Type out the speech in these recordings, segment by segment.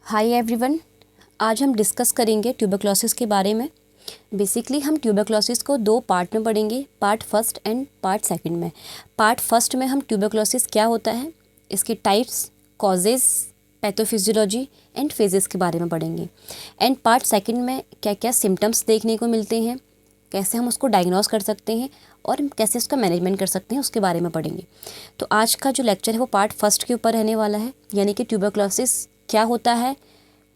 Hi everyone, आज हम discuss करेंगे ट्यूबरक्लोसिस के बारे में। बेसिकली हम ट्यूबरक्लोसिस को दो पार्ट में पढ़ेंगे, part first and part second में। पार्ट फर्स्ट में हम ट्यूबरक्लोसिस क्या होता है, इसके types, causes, pathophysiology and phases के बारे में पढ़ेंगे। एंड पार्ट सेकंड में क्या क्या सिम्टम्स देखने को मिलते हैं, कैसे हम उसको डायग्नोस कर सकते हैं और कैसे उसका मैनेजमेंट कर सकते हैं, उसके बारे में पढ़ेंगे। तो आज का जो लेक्चर है वो पार्ट फर्स्ट के ऊपर रहने वाला है, यानी कि ट्यूबरक्लोसिस क्या होता है,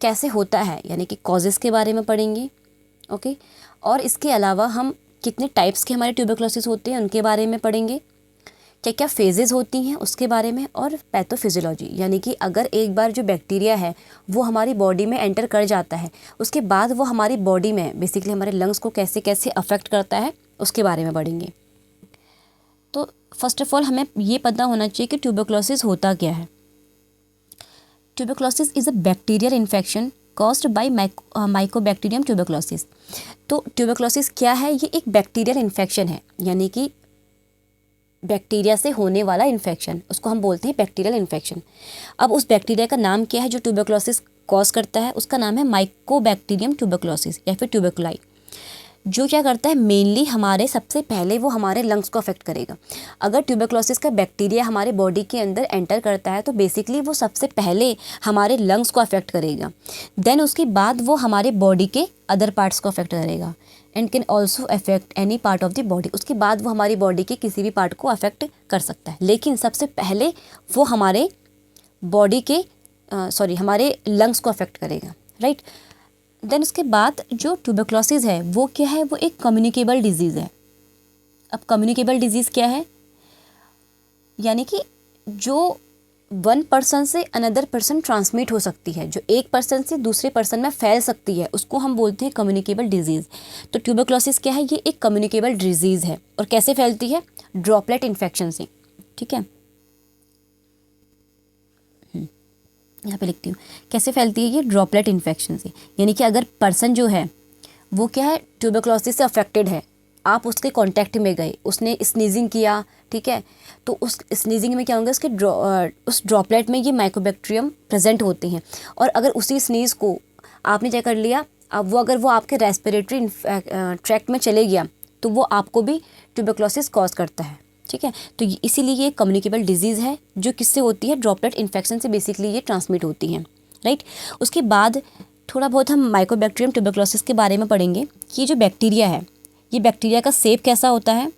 कैसे होता है, यानी कि कॉजेज़ के बारे में पढ़ेंगे। ओके, और इसके अलावा हम कितने टाइप्स के हमारे ट्यूबरक्लोसिस होते हैं उनके बारे में पढ़ेंगे, क्या क्या फेजेस होती हैं उसके बारे में, और पैथोफिजियोलॉजी, यानी कि अगर एक बार जो बैक्टीरिया है वो हमारी बॉडी में एंटर कर जाता है, उसके बाद वो हमारी बॉडी में बेसिकली हमारे लंग्स को कैसे कैसे अफेक्ट करता है उसके बारे में पढ़ेंगे। तो फर्स्ट ऑफ ऑल हमें ये पता होना चाहिए कि ट्यूबरक्लोसिस होता क्या है। Tuberculosis is a bacterial infection caused by Mycobacterium tuberculosis. तो ट्यूबरक्लोसिस क्या है, ये एक बैक्टीरियल इन्फेक्शन है, यानी कि बैक्टीरिया से होने वाला इन्फेक्शन, उसको हम बोलते हैं बैक्टीरियल इन्फेक्शन। अब उस बैक्टीरिया का नाम क्या है जो ट्यूबरक्लोसिस कॉज करता है, उसका नाम है माइकोबैक्टीरियम ट्यूबरक्लोसिस या फिर ट्यूबरकुलाई। जो क्या करता है, मेनली हमारे सबसे पहले वो हमारे लंग्स को अफेक्ट करेगा। अगर ट्यूबरक्लोसिस का बैक्टीरिया हमारे बॉडी के अंदर एंटर करता है तो बेसिकली वो सबसे पहले हमारे लंग्स को अफेक्ट करेगा, देन उसके बाद वो हमारे बॉडी के अदर पार्ट्स को अफेक्ट करेगा and can also affect any part of the body. उसके बाद वो हमारी बॉडी के किसी भी पार्ट को अफेक्ट कर सकता है, लेकिन सबसे पहले वो हमारे बॉडी के हमारे लंग्स को अफेक्ट करेगा, राइट। देन उसके बाद जो ट्यूबरक्लोसिस है वो क्या है, वो एक कम्युनिकेबल डिजीज़ है। अब कम्युनिकेबल डिजीज़ क्या है, यानी कि जो वन पर्सन से अनदर पर्सन ट्रांसमिट हो सकती है, जो एक पर्सन से दूसरे पर्सन में फैल सकती है, उसको हम बोलते हैं कम्युनिकेबल डिजीज़। तो ट्यूबरक्लोसिस क्या है, ये एक कम्युनिकेबल डिजीज़ है। और कैसे फैलती है, ड्रॉपलेट इन्फेक्शन से, ठीक है। यहाँ पे लिखती हूँ कैसे फैलती है, ये ड्रॉपलेट इन्फेक्शन से। यानी कि अगर पर्सन जो है वो क्या है, ट्यूबरक्लोसिस से अफेक्टेड है, आप उसके कांटेक्ट में गए, उसने स्नीजिंग किया, ठीक है, तो उस स्नीजिंग में क्या होंगे, उसके उस ड्रॉपलेट में ये माइकोबैक्टीरियम प्रेजेंट होते हैं। और अगर उसी स्नीज को आपने क्या कर लिया, अब अगर वो आपके रेस्पिरेटरी ट्रैक्ट में चले गया तो वो आपको भी ट्यूबरक्लोसिस कॉज करता है, ठीक है। तो इसीलिए ये कम्युनिकेबल डिजीज़ है जो किससे होती है, ड्रॉपलेट इन्फेक्शन से बेसिकली ये ट्रांसमिट होती हैं, राइट। उसके बाद थोड़ा बहुत हम माइकोबैक्टीरियम ट्यूबरक्लोसिस के बारे में पढ़ेंगे कि ये जो बैक्टीरिया है, ये बैक्टीरिया का शेप कैसा होता है।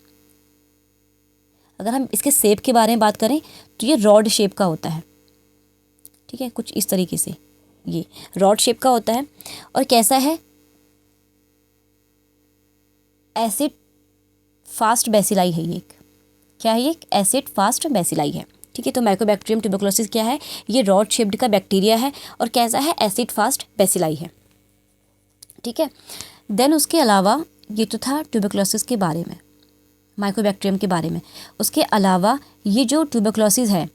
अगर हम इसके शेप के बारे में बात करें तो ये रॉड शेप का होता है, ठीक है, कुछ इस तरीके से ये रॉड शेप का होता है। और कैसा है, एसिड फास्ट बेसिलाई है ये, क्या है, ये एसिड फास्ट बेसिलाई है, ठीक है। तो माइकोबैक्टीरियम ट्यूबरक्लोसिस क्या है, ये रॉड शेप्ड का बैक्टीरिया है और कैसा है, एसिड फास्ट बेसिलाई है, ठीक है। देन उसके अलावा ये तो था ट्यूबरक्लोसिस के बारे में, माइकोबैक्टीरियम के बारे में। उसके अलावा ये जो ट्यूबरक्लोसिस है,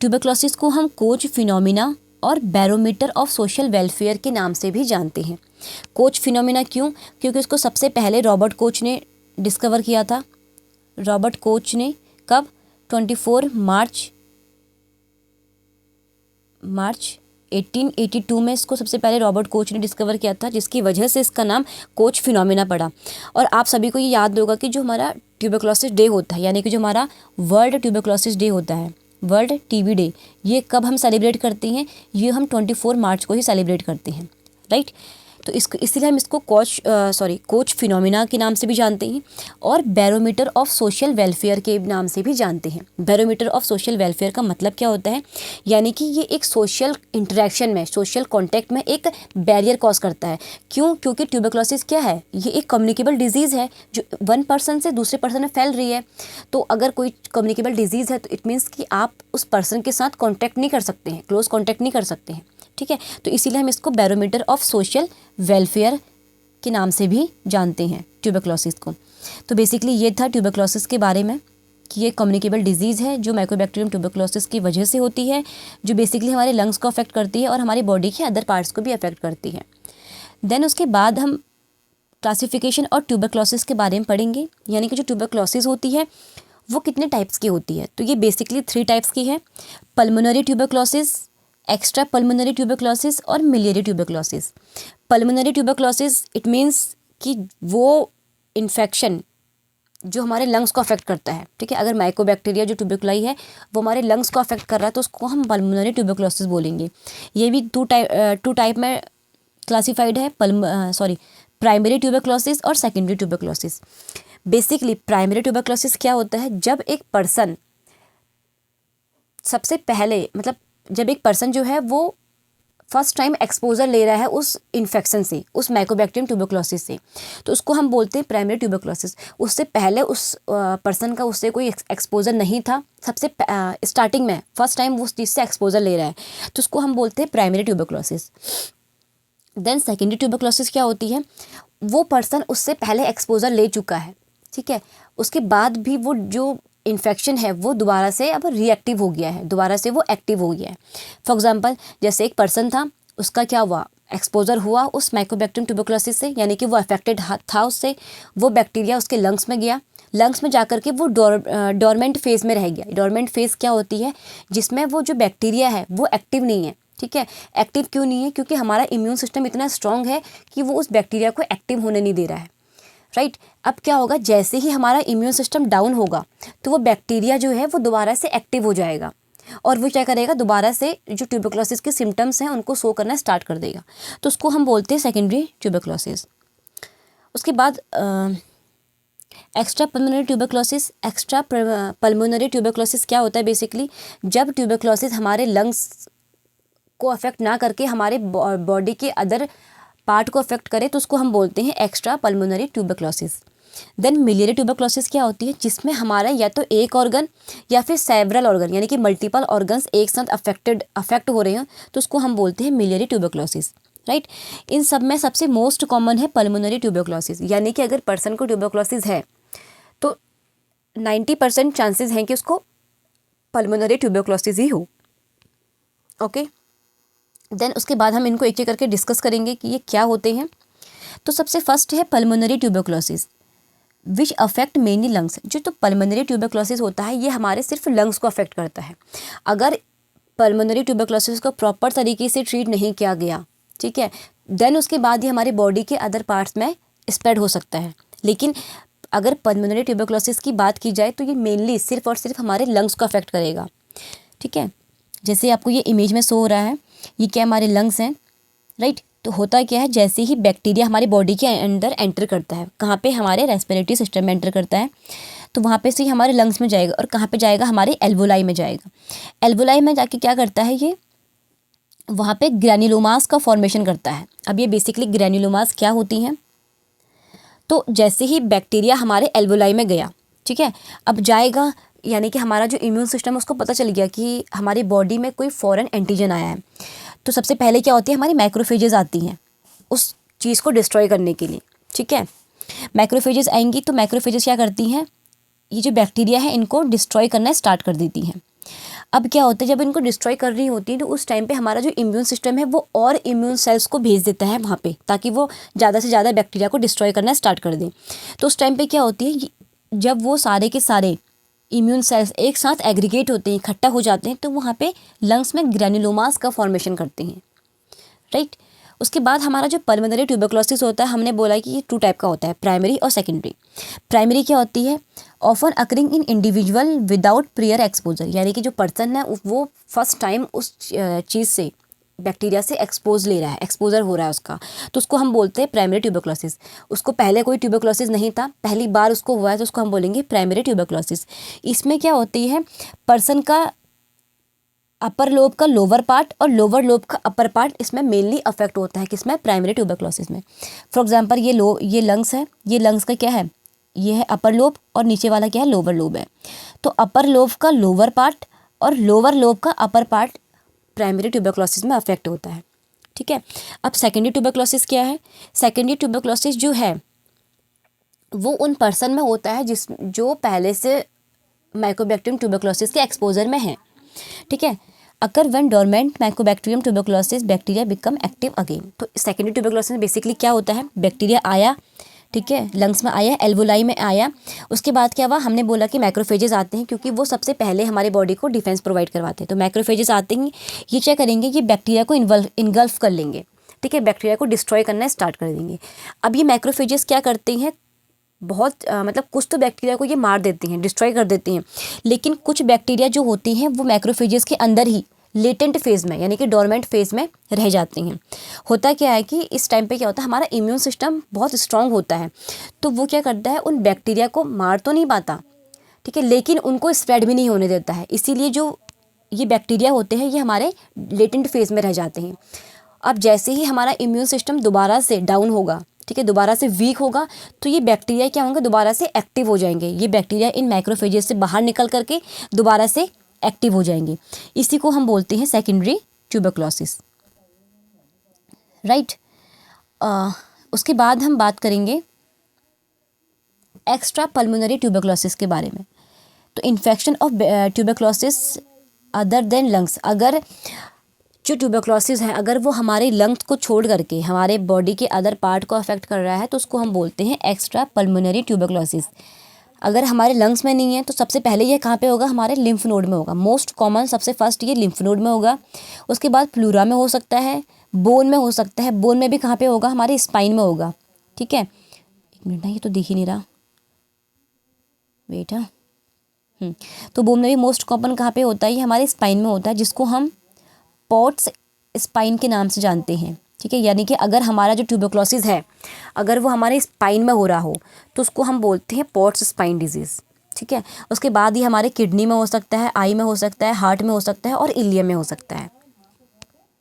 ट्यूबरक्लोसिस को हम कोच फिनोमिना और बैरोमीटर ऑफ सोशल वेलफेयर के नाम से भी जानते हैं। कोच फिनोमिना क्यों, क्योंकि उसको सबसे पहले रॉबर्ट कोच ने डिस्कवर किया था। रॉबर्ट कोच ने कब, 24 मार्च 1882 में इसको सबसे पहले रॉबर्ट कोच ने डिस्कवर किया था, जिसकी वजह से इसका नाम कोच फिनोमिना पड़ा। और आप सभी को ये याद होगा कि जो हमारा ट्यूबरक्लोसिस डे होता है, यानी कि जो हमारा वर्ल्ड ट्यूबरक्लोसिस डे होता है, वर्ल्ड टीबी डे, ये कब हम सेलिब्रेट करते हैं, ये हम 24 मार्च को ही सेलिब्रेट करते हैं, राइट। तो इसको इसीलिए हम इसको कोच फिनोमिना के नाम से भी जानते हैं और बैरोमीटर ऑफ सोशल वेलफेयर के नाम से भी जानते हैं। बैरोमीटर ऑफ सोशल वेलफेयर का मतलब क्या होता है, यानी कि ये एक सोशल इंटरेक्शन में, सोशल कॉन्टैक्ट में एक बैरियर कॉज करता है। क्यों, क्योंकि ट्यूबरक्लोसिस क्या है, ये एक कम्युनिकेबल डिजीज़ है जो वन पर्सन से दूसरे पर्सन में फैल रही है। तो अगर कोई कम्युनिकेबल डिजीज़ है तो इट मीन्स कि आप उस पर्सन के साथ कॉन्टैक्ट नहीं कर सकते हैं, क्लोज कॉन्टैक्ट नहीं कर सकते हैं, ठीक है। तो इसीलिए हम इसको बैरोमीटर ऑफ सोशल वेलफेयर के नाम से भी जानते हैं ट्यूबरक्लोसिस को। तो बेसिकली ये था ट्यूबरक्लोसिस के बारे में कि ये कम्युनिकेबल डिजीज़ है जो माइकोबैक्टीरियम ट्यूबरक्लोसिस की वजह से होती है, जो बेसिकली हमारे लंग्स को अफेक्ट करती है और हमारी बॉडी के अदर पार्ट्स को भी अफेक्ट करती है। देन उसके बाद हम क्लासिफिकेशन और ट्यूबरक्लोसिस के बारे में पढ़ेंगे, यानी कि जो ट्यूबरक्लोसिस होती है वो कितने टाइप्स की होती है। तो ये बेसिकली 3 टाइप्स की है, pulmonary tuberculosis, extra pulmonary tuberculosis और miliary tuberculosis. Pulmonary tuberculosis it means कि वो इन्फेक्शन जो हमारे लंग्स को अफेक्ट करता है, ठीक है। अगर माइकोबैक्टीरिया जो ट्यूबरकुलाई है वो हमारे लंग्स को अफेक्ट कर रहा है तो उसको हम पल्मोनरी ट्यूबरक्लोसिस बोलेंगे। ये भी टू टाइप में क्लासिफाइड है, प्राइमरी ट्यूबरक्लोसिस और secondary tuberculosis. Basically primary tuberculosis क्या होता है, जब एक पर्सन सबसे पहले मतलब जब एक पर्सन जो है वो फर्स्ट टाइम एक्सपोजर ले रहा है उस इन्फेक्शन से, उस माइकोबैक्टीरियम ट्यूबरक्लोसिस से, तो उसको हम बोलते हैं प्राइमरी ट्यूबरक्लोसिस। उससे पहले उस पर्सन का उससे कोई एक्सपोजर नहीं था, सबसे स्टार्टिंग में फर्स्ट टाइम वो उस चीज़ से एक्सपोजर ले रहा है तो उसको हम बोलते हैं primary tuberculosis. Then secondary tuberculosis क्या होती है, वो पर्सन उससे पहले एक्सपोजर ले चुका है, ठीक है, उसके बाद भी वो जो इन्फेक्शन है वो दोबारा से अब रिएक्टिव हो गया है, दोबारा से वो एक्टिव हो गया है। फॉर एग्जांपल जैसे एक पर्सन था, उसका क्या हुआ, एक्सपोजर हुआ उस माइकोबैक्टीरियम ट्यूबरकुलोसिस से, यानी कि वो अफेक्टेड था उससे, वो बैक्टीरिया उसके लंग्स में गया, लंग्स में जाकर के वो डोरमेंट फेज़ में रह गया। डोरमेंट फेज़ क्या होती है, जिसमें वो जो बैक्टीरिया है वो एक्टिव नहीं है, ठीक है। एक्टिव क्यों नहीं है, क्योंकि हमारा इम्यून सिस्टम इतना स्ट्रांग है कि वो उस बैक्टीरिया को एक्टिव होने नहीं दे रहा है, राइट। अब क्या होगा, जैसे ही हमारा इम्यून सिस्टम डाउन होगा तो वो बैक्टीरिया जो है वो दोबारा से एक्टिव हो जाएगा और वो क्या करेगा, दोबारा से जो ट्यूबरकुलोसिस के सिम्टम्स हैं उनको शो करना स्टार्ट कर देगा, तो उसको हम बोलते हैं सेकेंडरी ट्यूबरकुलोसिस। उसके बाद extra pulmonary tuberculosis. Extra pulmonary tuberculosis क्या होता है, बेसिकली जब ट्यूबरकुलोसिस हमारे लंग्स को अफेक्ट ना करके हमारे बॉडी के अदर पार्ट को अफेक्ट करे तो उसको हम बोलते हैं extra pulmonary tuberculosis. Then miliary tuberculosis क्या होती है, जिसमें हमारा या तो एक ऑर्गन या फिर सेवरल ऑर्गन यानी कि मल्टीपल ऑर्गन्स एक साथ अफेक्ट हो रहे हैं तो उसको हम बोलते हैं मिलियरी ट्यूबरकुलोसिस, राइट। इन सब में सबसे मोस्ट कॉमन है पल्मोनरी ट्यूबरकुलोसिस, यानी कि अगर पर्सन को ट्यूबरकुलोसिस है तो 90% चांसेस हैं कि उसको पल्मोनरी ट्यूबरकुलोसिस ही हो, ओके। देन उसके बाद हम इनको एक एक करके डिस्कस करेंगे कि ये क्या होते हैं। तो सबसे फर्स्ट है pulmonary tuberculosis which affect mainly lungs. जो तो पल्मोनरी ट्यूबरकुलोसिस होता है ये हमारे सिर्फ लंग्स को अफेक्ट करता है। अगर पल्मोनरी ट्यूबरकुलोसिस को प्रॉपर तरीके से ट्रीट नहीं किया गया, ठीक है, देन उसके बाद ये हमारे बॉडी के अदर पार्ट्स में स्प्रेड हो सकता है। लेकिन अगर पल्मोनरी ट्यूबरकुलोसिस की बात की जाए तो ये मेनली सिर्फ और सिर्फ हमारे लंग्स को अफेक्ट करेगा, ठीक है। जैसे आपको ये इमेज में शो हो रहा है, ये क्या हमारे लंग्स हैं, राइट। तो होता क्या है, जैसे ही बैक्टीरिया हमारी बॉडी के अंदर एंटर करता है, कहाँ पे, हमारे रेस्पिरेटरी सिस्टम में एंटर करता है, तो वहाँ पे से हमारे लंग्स में जाएगा और कहाँ पे जाएगा, हमारे एल्वोलाई में जाएगा। एल्वोलाई में जाके क्या करता है, ये वहाँ पे ग्रैन्युलोमास का फॉर्मेशन करता है। अब ये बेसिकली ग्रैन्युलोमास क्या होती हैं, तो जैसे ही बैक्टीरिया हमारे एल्वोलाई में गया, ठीक है, अब जाएगा, यानी कि हमारा जो इम्यून सिस्टम है उसको पता चल गया कि हमारी बॉडी में कोई फॉरेन एंटीजन आया है, तो सबसे पहले क्या होती है, हमारी मैक्रोफेजेस आती हैं उस चीज़ को डिस्ट्रॉय करने के लिए, ठीक है। मैक्रोफेजेस आएंगी तो मैक्रोफेजेस क्या करती हैं, ये जो बैक्टीरिया है इनको डिस्ट्रॉय करना स्टार्ट कर देती हैं। अब क्या होता है, जब इनको डिस्ट्रॉय कर रही होती है तो उस टाइम पे हमारा जो इम्यून सिस्टम है वो और इम्यून सेल्स को भेज देता है वहाँ पे, ताकि वो ज़्यादा से ज़्यादा बैक्टीरिया को डिस्ट्रॉय करना स्टार्ट कर दें। तो उस टाइम पे क्या होती है, जब वो सारे के सारे इम्यून सेल्स एक साथ एग्रीगेट होते हैं, इकट्ठा हो जाते हैं, तो वहाँ पे लंग्स में ग्रैन्युलोमास का फॉर्मेशन करते हैं, राइट। उसके बाद हमारा जो पल्मोनरी ट्यूबरकुलोसिस होता है, हमने बोला कि ये 2 टाइप का होता है, प्राइमरी और सेकेंडरी। प्राइमरी क्या होती है, often occurring in individual without prior exposure, यानी कि जो पर्सन है वो फर्स्ट टाइम उस चीज़ से, बैक्टीरिया से एक्सपोजर हो रहा है उसका, तो उसको हम बोलते हैं प्राइमरी ट्यूबरकुलोसिस। उसको पहले कोई ट्यूबरकुलोसिस नहीं था, पहली बार उसको हुआ है तो उसको हम बोलेंगे प्राइमरी ट्यूबरकुलोसिस। इसमें क्या होती है, पर्सन का अपर लोब का लोअर पार्ट और लोअर लोब का अपर पार्ट इसमें मेनली अफेक्ट होता है, किसमें, प्राइमरी ट्यूबरकुलोसिस में। फॉर एग्जांपल ये लंग्स है, ये लंग्स का क्या है, ये है अपर लोब और नीचे वाला क्या है, लोअर लोब है। तो अपर लोब का लोअर पार्ट और लोअर लोब का अपर पार्ट प्राइमरी ट्यूबरकुलोसिस में अफेक्ट होता है, ठीक है। अब सेकेंडरी ट्यूबरकुलोसिस क्या है, सेकेंडरी ट्यूबरकुलोसिस जो है वो उन पर्सन में होता है जो पहले से माइकोबैक्टीरियम ट्यूबरकुलोसिस के एक्सपोजर में है, ठीक है। अगर when dormant mycobacterium tuberculosis bacteria become active again. तो सेकेंडरी ट्यूबरकुलोसिस में बेसिकली क्या होता है, बैक्टीरिया आया, ठीक है, लंग्स में आया, एल्वोलाई में आया। उसके बाद क्या हुआ, हमने बोला कि मैक्रोफेजेस आते हैं क्योंकि वो सबसे पहले हमारे बॉडी को डिफेंस प्रोवाइड करवाते हैं। तो मैक्रोफेजेस आते हैं, ये क्या करेंगे, ये बैक्टीरिया को इनगल्फ कर लेंगे, ठीक है, बैक्टीरिया को डिस्ट्रॉय करना स्टार्ट कर देंगे। अब ये मैक्रोफेजेस क्या करते हैं, बहुत मतलब कुछ तो बैक्टीरिया को ये मार देती हैं, डिस्ट्रॉय कर देती हैं, लेकिन कुछ बैक्टीरिया जो होती हैं वो मैक्रोफेजेस के अंदर ही लेटेंट फेज़ में यानी कि डोरमेंट फेज़ में रह जाती हैं। होता क्या है कि इस टाइम पे क्या होता है, हमारा इम्यून सिस्टम बहुत स्ट्रांग होता है, तो वो क्या करता है, उन बैक्टीरिया को मार तो नहीं पाता, ठीक है, लेकिन उनको स्प्रेड भी नहीं होने देता है। इसीलिए जो ये बैक्टीरिया होते हैं ये हमारे लेटेंट फेज़ में रह जाते हैं। अब जैसे ही हमारा इम्यून सिस्टम दोबारा से डाउन होगा, ठीक है, दोबारा से वीक होगा, तो ये बैक्टीरिया क्या होंगे, दोबारा से एक्टिव हो जाएंगे। ये बैक्टीरिया इन मैक्रोफेजेस से बाहर निकल करके दोबारा से एक्टिव हो जाएंगे। इसी को हम बोलते हैं सेकेंडरी ट्यूबरक्लोसिस, राइट। उसके बाद हम बात करेंगे एक्स्ट्रा पल्मोनरी ट्यूबरक्लोसिस के बारे में। तो infection of tuberculosis other than lungs, अगर जो ट्यूबरक्लोसिस है अगर वो हमारे लंग्स को छोड़ करके हमारे बॉडी के अदर पार्ट को अफेक्ट कर रहा है तो उसको हम बोलते हैं एक्स्ट्रा पल्मोनरी ट्यूबरक्लोसिस। अगर हमारे लंग्स में नहीं है तो सबसे पहले ये कहाँ पे होगा, हमारे लिम्फ नोड में होगा। मोस्ट कॉमन सबसे फर्स्ट ये लिम्फ नोड में होगा, उसके बाद प्लूरा में हो सकता है, बोन में हो सकता है। बोन में भी कहाँ पे होगा, हमारे स्पाइन में होगा, ठीक है। एक मिनट ना, ये तो दिख ही नहीं रहा, वेट। तो बोन में भी मोस्ट कॉमन कहाँ पे होता है, ये हमारे स्पाइन में होता है, जिसको हम पॉट्स स्पाइन के नाम से जानते हैं, ठीक है। यानी कि अगर हमारा जो ट्यूबरक्लोसिस है अगर वो हमारे स्पाइन में हो रहा हो तो उसको हम बोलते हैं पॉट्स स्पाइन डिजीज़, ठीक है। उसके बाद ये हमारे किडनी में हो सकता है, आई में हो सकता है, हार्ट में हो सकता है और इलियम में हो सकता है,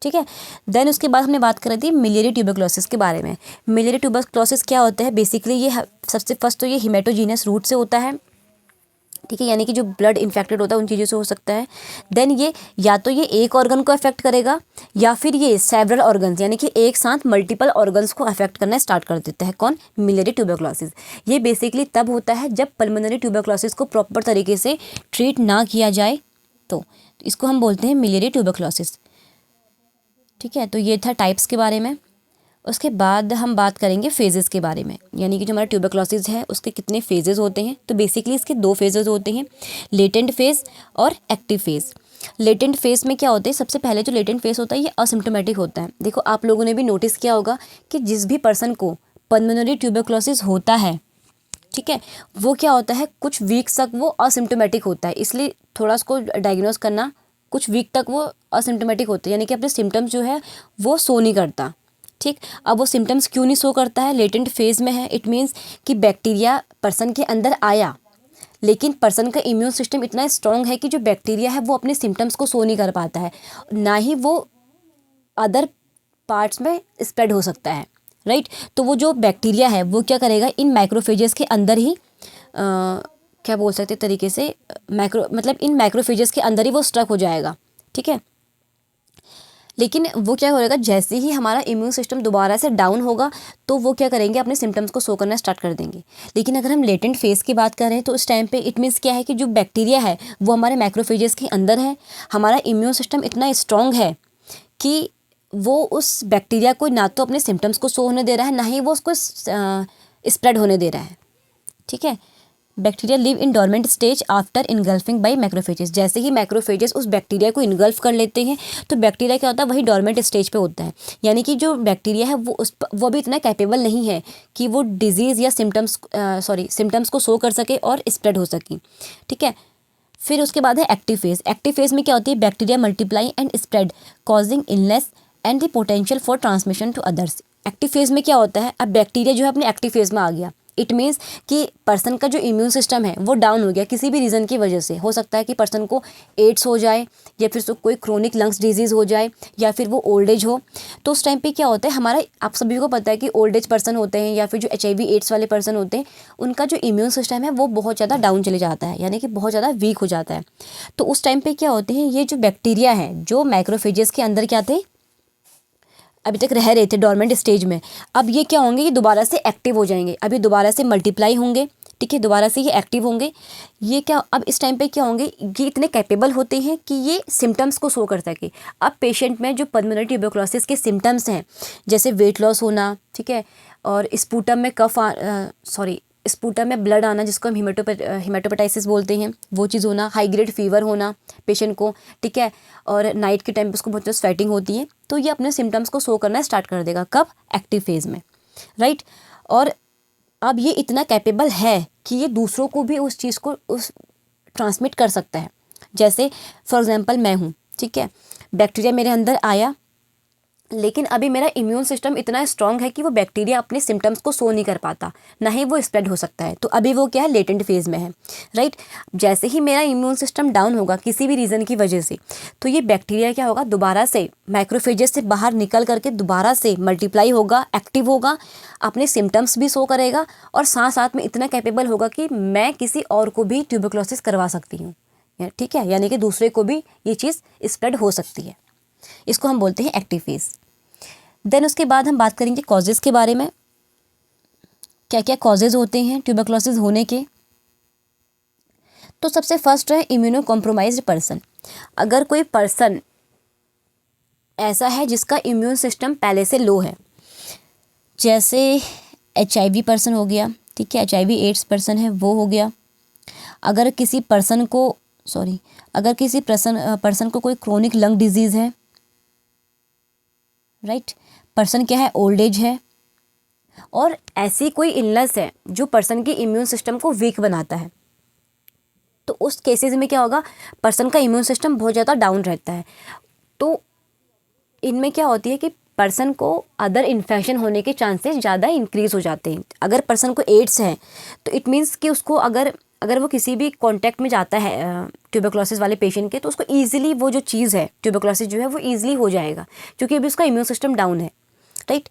ठीक है। देन उसके बाद हमने बात करी थी मिलियरी ट्यूबरक्लोसिस के बारे में। मिलियरी ट्यूबरक्लोसिस क्या होता है, बेसिकली ये सबसे फर्स्ट तो ये हिमेटोजीनस रूट से होता है, ठीक है, यानी कि जो ब्लड इन्फेक्टेड होता है उन चीज़ों से हो सकता है। देन ये या तो ये एक ऑर्गन को अफेक्ट करेगा या फिर ये सेवरल ऑर्गन्स यानी कि एक साथ मल्टीपल ऑर्गन्स को अफेक्ट करना स्टार्ट कर देता है। कौन, मिलियरी ट्यूबरक्लोसिस। ये बेसिकली तब होता है जब पल्मोनरी ट्यूबरक्लोसिस को प्रॉपर तरीके से ट्रीट ना किया जाए, तो इसको हम बोलते हैं मिलियरी ट्यूबरक्लोसिस, ठीक है। तो ये था टाइप्स के बारे में। उसके बाद हम बात करेंगे फेजेस के बारे में, यानी कि जो हमारा ट्यूबरक्लोसिस है उसके कितने फेजेस होते हैं। तो बेसिकली इसके 2 फेजेस होते हैं, लेटेंट फेज और एक्टिव फेज। लेटेंट फेज में क्या होता है, सबसे पहले जो लेटेंट फेज होता है ये असिम्प्टोमेटिक होता है। देखो आप लोगों ने भी नोटिस किया होगा कि जिस भी पर्सन को पल्मोनरी ट्यूबरक्लोसिस होता है, ठीक है, वो क्या होता है कुछ वीक्स तक वो असिम्प्टोमेटिक होता है, इसलिए थोड़ा उसको डायग्नोस करना, कुछ वीक तक वो असिम्प्टोमेटिक होता है, यानी कि अपने सिम्टम्स जो है वो शो नहीं करता, ठीक। अब वो सिम्टम्स क्यों नहीं शो करता है, लेटेंट फेज में है, इट मीन्स कि बैक्टीरिया पर्सन के अंदर आया लेकिन पर्सन का इम्यून सिस्टम इतना स्ट्रांग है कि जो बैक्टीरिया है वो अपने सिम्टम्स को शो नहीं कर पाता है, ना ही वो अदर पार्ट्स में स्प्रेड हो सकता है, राइट। तो वो जो बैक्टीरिया है वो क्या करेगा, इन माइक्रोफेजेस के अंदर ही क्या बोल सकते तरीके से मतलब इन माइक्रोफेजेस के अंदर ही वो स्ट्रक हो जाएगा, ठीक है। लेकिन वो क्या करेगा, जैसे ही हमारा इम्यून सिस्टम दोबारा से डाउन होगा तो वो क्या करेंगे, अपने सिम्टम्स को शो करना स्टार्ट कर देंगे। लेकिन अगर हम लेटेंट फेज की बात करें तो उस टाइम पे इट मीन्स क्या है कि जो बैक्टीरिया है वो हमारे माइक्रोफेजेस के अंदर है, हमारा इम्यून सिस्टम इतना स्ट्रांग है कि वो उस बैक्टीरिया को ना तो अपने सिम्टम्स को शो होने दे रहा है, ना ही वो उसको स्प्रेड होने दे रहा है, ठीक है। Bacteria live in dormant stage after engulfing by macrophages. जैसे ही मैक्रोफेजेस उस बैक्टीरिया को इनगल्फ कर लेते हैं तो बैक्टीरिया क्या होता है, वही डोरमेंट स्टेज पे होता है, यानी कि जो बैक्टीरिया है वो भी इतना कैपेबल नहीं है कि वो डिजीज़ या सिम्टम्स को शो कर सके और स्प्रेड हो सके, ठीक है। फिर उसके बाद है एक्टिव फेज। एक्टिव फेज में क्या होती है, bacteria multiply and spread causing illness and the potential for transmission to others. Active phase में क्या होता है, अब बैक्टीरिया जो है अपने एक्टिव फेज में आ गया, इट मीन्स कि पर्सन का जो इम्यून सिस्टम है वो डाउन हो गया किसी भी रीज़न की वजह से। हो सकता है कि पर्सन को एड्स हो जाए या फिर कोई क्रोनिक लंग्स डिजीज़ हो जाए या फिर वो ओल्ड एज हो। तो उस टाइम पे क्या होता है, हमारा आप सभी को पता है कि ओल्ड एज पर्सन होते हैं या फिर जो HIV एड्स वाले पर्सन होते हैं उनका जो इम्यून सिस्टम है वो बहुत ज़्यादा डाउन चले जाता है, यानी कि बहुत ज़्यादा वीक हो जाता है। तो उस टाइम पर क्या होते हैं, ये जो बैक्टीरिया है जो माइक्रोफेजेस के अंदर क्या थे, अभी तक रह रहे थे डोरमेंट स्टेज में, अब ये क्या होंगे, ये दोबारा से एक्टिव हो जाएंगे, अभी दोबारा से मल्टीप्लाई होंगे, ठीक है, दोबारा से ये एक्टिव होंगे। ये क्या अब इस टाइम पे क्या होंगे, ये इतने कैपेबल होते हैं कि ये सिम्टम्स को शो कर सके। अब पेशेंट में जो पल्मोनरी ट्यूबरक्लोसिस के सिम्टम्स हैं जैसे वेट लॉस होना, ठीक है, और स्पूटम में स्पूटम में ब्लड आना, जिसको हम हिमेटोपेटाइसिस बोलते हैं, वो चीज़ होना, हाई ग्रेड फीवर होना पेशेंट को, ठीक है, और नाइट के टाइम पे उसको बहुत ज़्यादा स्वेटिंग होती है, तो ये अपने सिम्टम्स को शो करना स्टार्ट कर देगा। कब? एक्टिव फेज़ में, राइट। और अब ये इतना कैपेबल है कि ये दूसरों को भी उस चीज़ को ट्रांसमिट कर सकता है। जैसे फॉर एग्जांपल मैं हूँ, ठीक है, बैक्टीरिया मेरे अंदर आया, लेकिन अभी मेरा इम्यून सिस्टम इतना स्ट्रांग है कि वो बैक्टीरिया अपने सिम्टम्स को शो नहीं कर पाता, ना ही वो स्प्रेड हो सकता है। तो अभी वो क्या है, लेटेंट फेज़ में है, राइट। जैसे ही मेरा इम्यून सिस्टम डाउन होगा किसी भी रीज़न की वजह से, तो ये बैक्टीरिया क्या होगा, दोबारा से माइक्रोफेजेस से बाहर निकल करके दोबारा से मल्टीप्लाई होगा, एक्टिव होगा, अपने सिम्टम्स भी शो करेगा, और साथ साथ में इतना कैपेबल होगा कि मैं किसी और को भी ट्यूबरक्लोसिस करवा सकती हूँ, ठीक है, यानी कि दूसरे को भी ये चीज़ स्प्रेड हो सकती है। इसको हम बोलते हैं एक्टिव फेज़। देन उसके बाद हम बात करेंगे कॉजेज़ के बारे में, क्या क्या कॉजेज़ होते हैं ट्यूबरक्लोसिस होने के। तो सबसे फर्स्ट है इम्यूनो कॉम्प्रोमाइज्ड पर्सन। अगर कोई पर्सन ऐसा है जिसका इम्यून सिस्टम पहले से लो है, जैसे HIV पर्सन हो गया, ठीक है, HIV एड्स पर्सन है वो हो गया। अगर किसी पर्सन को कोई क्रोनिक लंग डिजीज़ है, राइट, पर्सन क्या है, ओल्ड एज है, और ऐसी कोई इलनेस है जो पर्सन के इम्यून सिस्टम को वीक बनाता है, तो उस केसेस में क्या होगा, पर्सन का इम्यून सिस्टम बहुत ज़्यादा डाउन रहता है। तो इनमें क्या होती है कि पर्सन को अदर इन्फेक्शन होने के चांसेस ज़्यादा इंक्रीज़ हो जाते हैं। अगर पर्सन को एड्स है तो इट मीन्स कि उसको अगर वो किसी भी कांटेक्ट में जाता है ट्यूबरक्लोसिस वाले पेशेंट के, तो उसको ईजिली वो जो चीज़ है ट्यूबरक्लोसिस जो है वो ईजिली हो जाएगा, क्योंकि अभी उसका इम्यून सिस्टम डाउन है, राइट।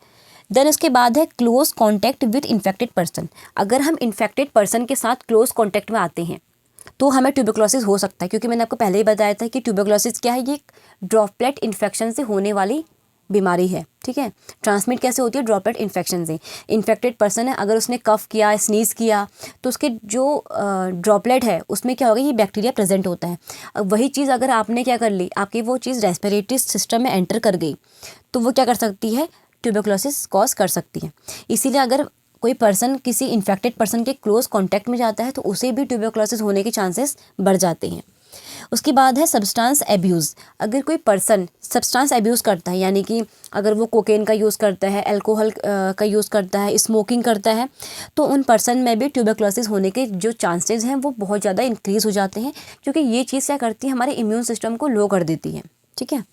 देन उसके बाद है close contact with infected person. अगर हम इन्फेक्टेड पर्सन के साथ क्लोज कॉन्टैक्ट में आते हैं तो हमें ट्यूबरक्लोसिस हो सकता है, क्योंकि मैंने आपको पहले ही बताया था कि ट्यूबरक्लोसिस क्या है, ये ड्रॉपलेट इन्फेक्शन से होने वाली बीमारी है, ठीक है। ट्रांसमिट कैसे होती है, ड्रॉपलेट इन्फेक्शन से। इन्फेक्टेड पर्सन है, अगर उसने कफ किया, स्नीज़ किया, तो उसके जो ड्रॉपलेट है उसमें क्या होगा, ये बैक्टीरिया प्रेजेंट होता है। अब वही चीज़ अगर आपने क्या कर ली, आपकी वो चीज़ रेस्पिरेटरी सिस्टम में एंटर कर गई, तो वो क्या कर सकती है, ट्यूबरक्लोसिस कॉज कर सकती है। इसीलिए अगर कोई पर्सन किसी इन्फेक्टेड पर्सन के क्लोज कॉन्टैक्ट में जाता है तो उसे भी ट्यूबरक्लोसिस होने के चांसेस बढ़ जाते हैं। उसके बाद है सब्सटेंस एब्यूज़। अगर कोई पर्सन सब्सटेंस एब्यूज़ करता है, यानी कि अगर वो कोकेन का यूज़ करता है, अल्कोहल का यूज़ करता है, स्मोकिंग करता है, तो उन पर्सन में भी ट्यूबरक्लोसिस होने के जो चांसेस हैं वो बहुत ज़्यादा इंक्रीज़ हो जाते हैं, क्योंकि ये चीज़ क्या करती है, हमारे इम्यून सिस्टम को लो कर देती है, ठीक है।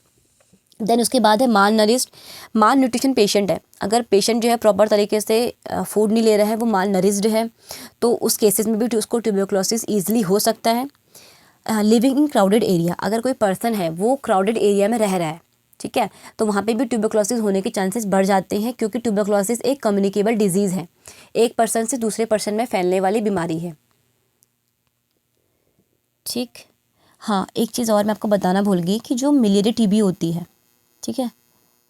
देन उसके बाद है माल न्यूट्रिशन पेशेंट है। अगर पेशेंट जो है प्रॉपर तरीके से फूड नहीं ले रहा है, वो माल नरिश्ड है, तो उस केसेस में भी उसको ट्यूबरक्लोसिस ईजिली हो सकता है। Living in crowded area. अगर कोई पर्सन है वो क्राउडेड एरिया में रह रहा है, ठीक है, तो वहाँ पे भी ट्यूबरक्लोसिस होने के चांसेस बढ़ जाते हैं, क्योंकि ट्यूबरक्लोसिस एक कम्युनिकेबल डिजीज़ है, एक पर्सन से दूसरे पर्सन में फैलने वाली बीमारी है, ठीक। हाँ, एक चीज़ और मैं आपको बताना भूल गई कि जो मिलियरी टीबी होती है, ठीक है,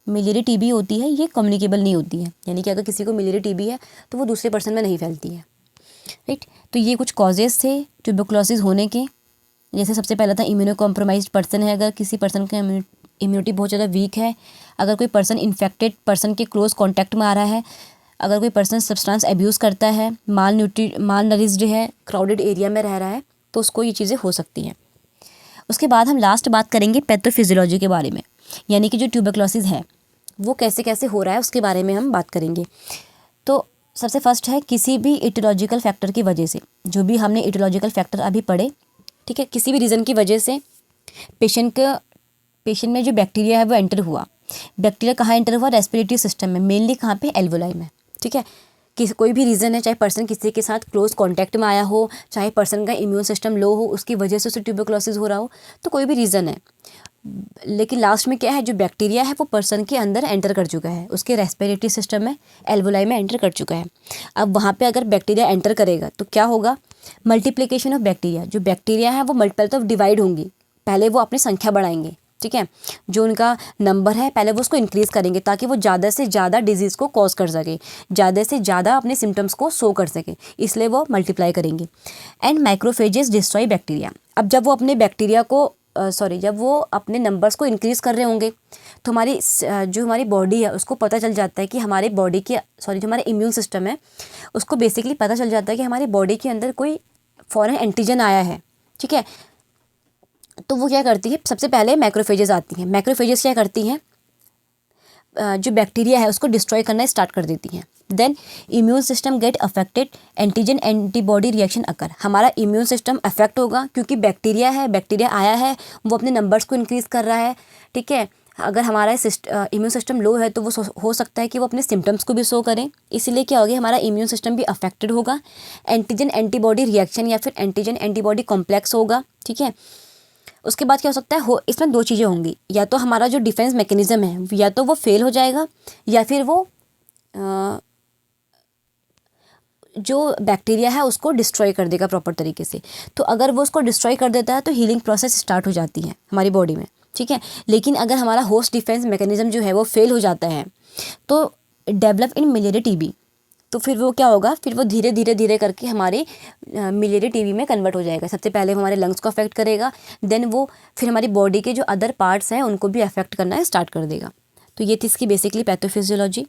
मिलियरी टीबी होती है, ये कम्युनिकेबल नहीं होती है, यानी कि अगर किसी को मिलियरी टीबी है तो वो दूसरे पर्सन में नहीं फैलती है, राइट। तो ये कुछ कॉजेज़ थे ट्यूबरक्लोसिस होने के। जैसे सबसे पहला था इम्यूनो कॉम्प्रोमाइज्ड पर्सन है, अगर किसी पर्सन का इम्यूनिटी बहुत ज़्यादा वीक है, अगर कोई पर्सन इन्फेक्टेड पर्सन के क्लोज कॉन्टैक्ट में आ रहा है, अगर कोई पर्सन सब्सटेंस एब्यूज़ करता है, माल नरिश्ड है, क्राउडेड एरिया में रह रहा है, तो उसको ये चीज़ें हो सकती हैं। उसके बाद हम लास्ट बात करेंगे पैथोफिजियोलॉजी के बारे में, यानी कि जो ट्यूबरक्लोसिस है वो कैसे कैसे हो रहा है उसके बारे में हम बात करेंगे। तो सबसे फर्स्ट है किसी भी इटियोलॉजिकल फैक्टर की वजह से, जो भी हमने इटियोलॉजिकल फैक्टर अभी पढ़े, ठीक है, किसी भी रीज़न की वजह से पेशेंट में जो बैक्टीरिया है वो एंटर हुआ। बैक्टीरिया कहाँ एंटर हुआ, रेस्पिरेटरी सिस्टम में, मेनली कहाँ पे, एल्वोलाई में, ठीक है। कोई भी रीज़न है, चाहे पर्सन किसी के साथ क्लोज कांटेक्ट में आया हो, चाहे पर्सन का इम्यून सिस्टम लो हो, उसकी वजह से उसे ट्यूबरक्लोसिस हो रहा हो, तो कोई भी रीज़न है, लेकिन लास्ट में क्या है, जो बैक्टीरिया है वो पर्सन के अंदर एंटर कर चुका है, उसके रेस्पिरेटरी सिस्टम में, एल्वोलाई में एंटर कर चुका है। अब वहाँ पे अगर बैक्टीरिया एंटर करेगा तो क्या होगा, मल्टीप्लिकेशन ऑफ बैक्टीरिया। जो बैक्टीरिया है वो मल्टीपल तो डिवाइड होंगी, पहले वो अपनी संख्या बढ़ाएंगे, ठीक है, जो उनका नंबर है पहले वो उसको इंक्रीज़ करेंगे, ताकि वो ज़्यादा से ज़्यादा डिजीज़ को कॉज कर सके, ज़्यादा से ज़्यादा अपने सिम्टम्स को शो कर सके, इसलिए वो मल्टीप्लाई करेंगे। And microphages destroy bacteria. अब जब वो अपने बैक्टीरिया को जब वो अपने नंबर्स को इंक्रीज़ कर रहे होंगे तो जो हमारी बॉडी है उसको पता चल जाता है कि हमारे बॉडी की जो हमारा इम्यून सिस्टम है उसको बेसिकली पता चल जाता है कि हमारी बॉडी के अंदर कोई फॉरेन एंटीजन आया है, ठीक है। तो वो क्या करती है, सबसे पहले मैक्रोफेजेस आती हैं। मैक्रोफेजेस क्या करती हैं, जो बैक्टीरिया है उसको डिस्ट्रॉय करना स्टार्ट कर देती हैं। Then immune system get affected, antigen antibody reaction occur. हमारा इम्यून सिस्टम अफेक्ट होगा क्योंकि बैक्टीरिया आया है, वो अपने नंबर्स को इंक्रीज़ कर रहा है, ठीक है। अगर हमारा इम्यून सिस्टम लो है तो वो हो सकता है कि वो अपने सिम्टम्स को भी शो करें, इसीलिए क्या होगा, हमारा इम्यून सिस्टम भी अफेक्टेड होगा। एंटीजन एंटीबॉडी रिएक्शन या फिर एंटीजन एंटीबॉडी कॉम्प्लेक्स होगा, ठीक है। उसके बाद क्या हो सकता है, इसमें दो चीज़ें होंगी, या तो हमारा जो डिफेंस मैकेनिज़्म है या तो वो फेल हो जाएगा, या फिर वो जो बैक्टीरिया है उसको डिस्ट्रॉय कर देगा प्रॉपर तरीके से। तो अगर वो उसको डिस्ट्रॉय कर देता है तो हीलिंग प्रोसेस स्टार्ट हो जाती है हमारी बॉडी में, ठीक है। लेकिन अगर हमारा होस्ट डिफेंस मैकेनिज्म जो है वो फेल हो जाता है तो डेवलप इन मिलियरी टीबी, तो फिर वो क्या होगा, फिर वो धीरे धीरे करके हमारे मिलियरी टीबी में कन्वर्ट हो जाएगा। सबसे पहले हमारे लंग्स को अफेक्ट करेगा, देन वो फिर हमारी बॉडी के जो अदर पार्ट्स हैं उनको भी अफेक्ट करना स्टार्ट कर देगा। तो ये थी इसकी बेसिकली पैथोफिजियोलॉजी।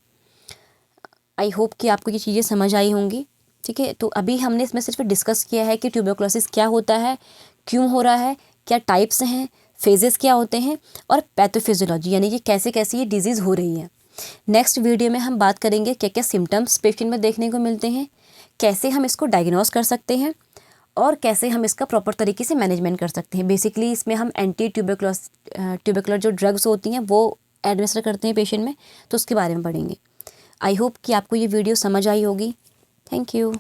आई होप कि आपको ये चीज़ें समझ आई होंगी, ठीक है। तो अभी हमने इसमें सिर्फ डिस्कस किया है कि ट्यूबरकुलोसिस क्या होता है, क्यों हो रहा है, क्या टाइप्स हैं, फेजेस क्या होते हैं, और पैथोफिजियोलॉजी यानी कि कैसे कैसे ये डिजीज़ हो रही है। नेक्स्ट वीडियो में हम बात करेंगे क्या क्या सिम्टम्स पेशेंट में देखने को मिलते हैं, कैसे हम इसको डायग्नोस कर सकते हैं, और कैसे हम इसका प्रॉपर तरीके से मैनेजमेंट कर सकते हैं। बेसिकली इसमें हम ट्यूबरकुलर जो ड्रग्स होती हैं वो एडमिनिस्टर करते हैं पेशेंट में, तो उसके बारे में पढ़ेंगे। आई होप कि आपको ये वीडियो समझ आई होगी। Thank you.